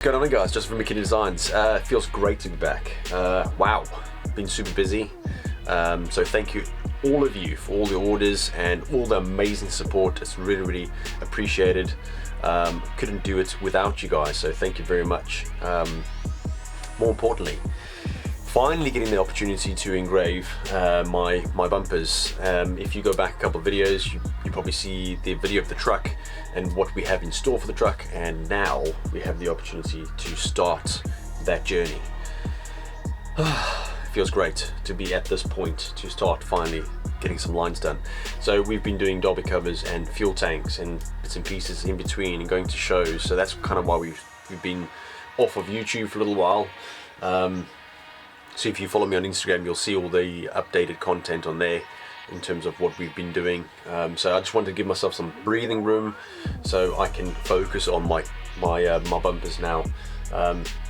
Going on, guys, just from Machina Designs. It feels great to be back. Wow, been super busy. So thank you all of you for all the orders and all the amazing support. It's really appreciated. Couldn't do it without you guys, so thank you very much. More importantly, finally getting the opportunity to engrave my bumpers. If you go back a couple of videos, you probably see the video of the truck and what we have in store for the truck, and now we have the opportunity to start that journey. It feels great to be at this point, to start finally getting some lines done. So we've been doing derby covers and fuel tanks and bits and pieces in between and going to shows, so that's kind of why we've been off of YouTube for a little while. So if you follow me on Instagram, you'll see all the updated content on there in terms of what we've been doing. So I just wanted to give myself some breathing room so I can focus on my bumpers now.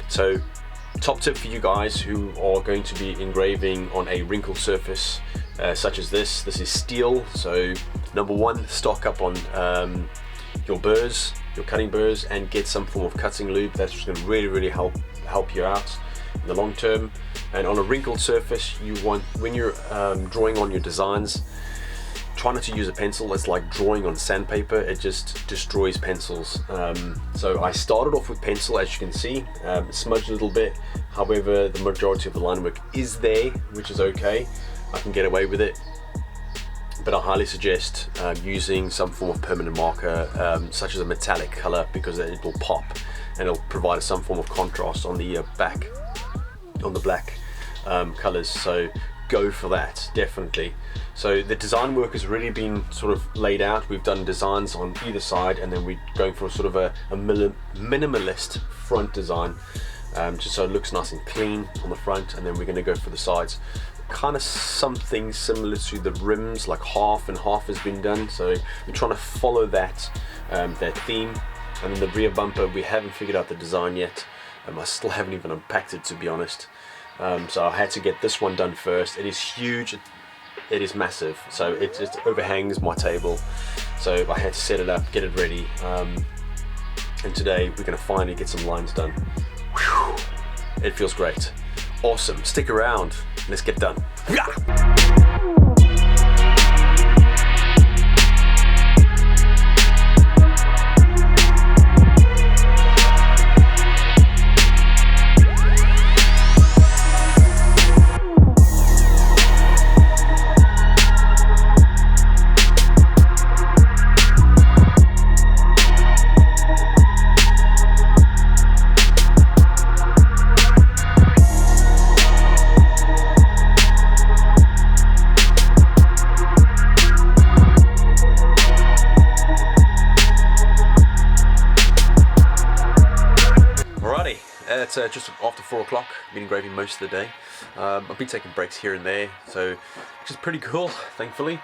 So top tip for you guys who are going to be engraving on a wrinkled surface such as this is steel. So number one, stock up on your burrs, your cutting burrs, and get some form of cutting lube. That's just going to really help you out in the long term. And on a wrinkled surface, you want, when you're drawing on your designs, try not to use a pencil. It's like drawing on sandpaper. It just destroys pencils. So I started off with pencil, as you can see, smudged a little bit. However, the majority of the line work is there, which is okay. I can get away with it. But I highly suggest using some form of permanent marker, such as a metallic color, because it will pop and it'll provide some form of contrast on the back, on the black colors. So go for that, definitely. So the design work has really been sort of laid out. We've done designs on either side, and then we're going for sort of a minimalist front design, just so it looks nice and clean on the front, and then we're going to go for the sides. Kind of something similar to the rims, like half and half has been done. So we're trying to follow that theme. And then the rear bumper, we haven't figured out the design yet. I still haven't even unpacked it, to be honest. So I had to get this one done first. It is huge, it is massive, so it just overhangs my table. So I had to set it up, get it ready, and today we're going to finally get some lines done. Whew. It feels great. Awesome, stick around, let's get done. It's just after 4 o'clock. I've been engraving most of the day. I've been taking breaks here and there, so which is pretty cool, thankfully.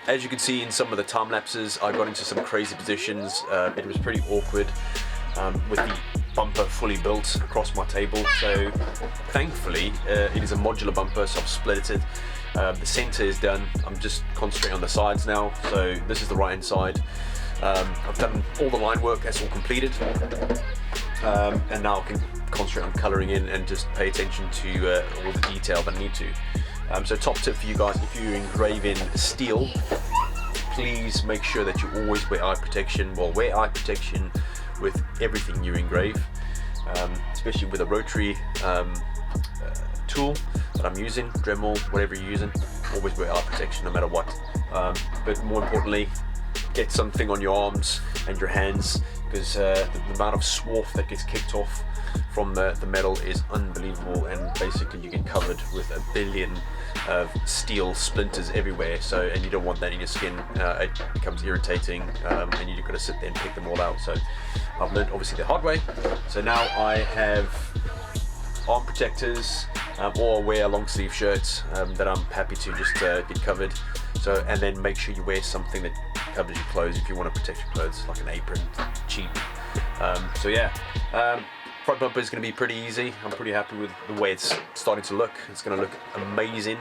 As you can see in some of the time lapses, I got into some crazy positions. It was pretty awkward with the bumper fully built across my table. So thankfully, it is a modular bumper, so I've split it. The center is done. I'm just concentrating on the sides now. So this is the right hand side. I've done all the line work, that's all completed. And now I can concentrate on colouring in and just pay attention to all the detail that I need to. So top tip for you guys, if you engrave in steel, please make sure that you always wear eye protection. Well, wear eye protection with everything you engrave, especially with a rotary tool that I'm using, Dremel, whatever you're using. Always wear eye protection no matter what. But more importantly, get something on your arms and your hands, because the amount of swarf that gets kicked off from the metal is unbelievable, and basically you get covered with a billion of steel splinters everywhere. So, and you don't want that in your skin. It becomes irritating, and you've got to sit there and pick them all out. So I've learned obviously the hard way. So now I have arm protectors, or wear a long sleeve shirt that I'm happy to just get covered. So, and then make sure you wear something that covers your clothes if you want to protect your clothes, like an apron, cheap. So yeah, front bumper is going to be pretty easy. I'm pretty happy with the way it's starting to look. It's going to look amazing.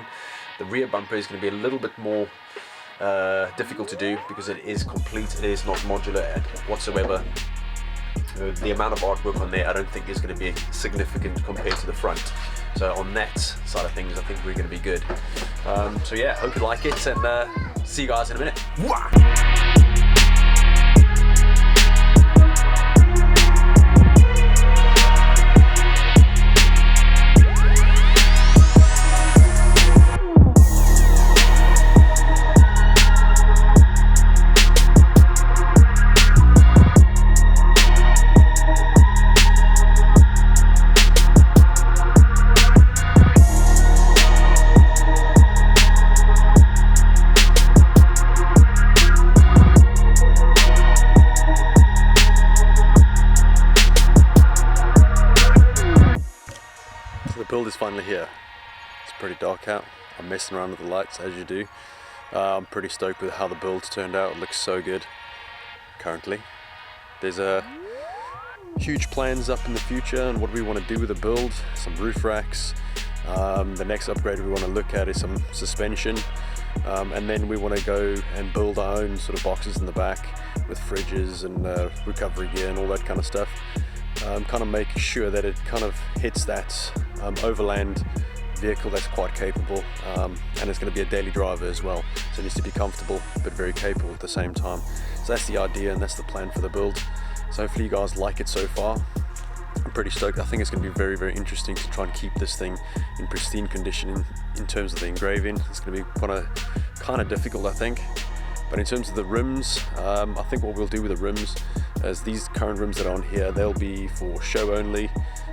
The rear bumper is going to be a little bit more difficult to do because it is complete. It is not modular whatsoever. the amount of artwork on there I don't think is going to be significant compared to the front. So on that side of things, I think we're going to be good. So yeah, hope you like it, and see you guys in a minute. Wah! The build is finally here. It's pretty dark out. I'm messing around with the lights as you do. I'm pretty stoked with how the build's turned out. It looks so good currently. There's huge plans up in the future and what we want to do with the build. Some roof racks. The next upgrade we want to look at is some suspension. And then we want to go and build our own sort of boxes in the back with fridges and recovery gear and all that kind of stuff. Kind of make sure that it kind of hits that overland vehicle that's quite capable, and it's going to be a daily driver as well, so it needs to be comfortable but very capable at the same time. So that's the idea and that's the plan for the build. So hopefully you guys like it so far. I'm pretty stoked. I think it's going to be very, very interesting to try and keep this thing in pristine condition in terms of the engraving. It's going to be kind of difficult, I think. But in terms of the rims, I think what we'll do with the rims is these current rims that are on here, they'll be for show only,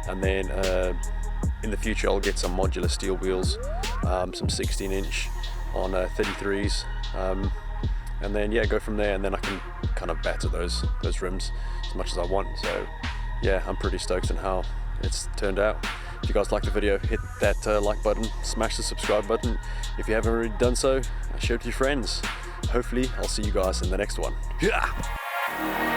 and then in the future I'll get some modular steel wheels, some 16-inch on 33s, and then yeah, go from there, and then I can kind of batter those rims as much as I want. So yeah, I'm pretty stoked on how it's turned out. If you guys like the video, hit that like button, smash the subscribe button. If you haven't already done so, share it with your friends. Hopefully I'll see you guys in the next one. Yeah!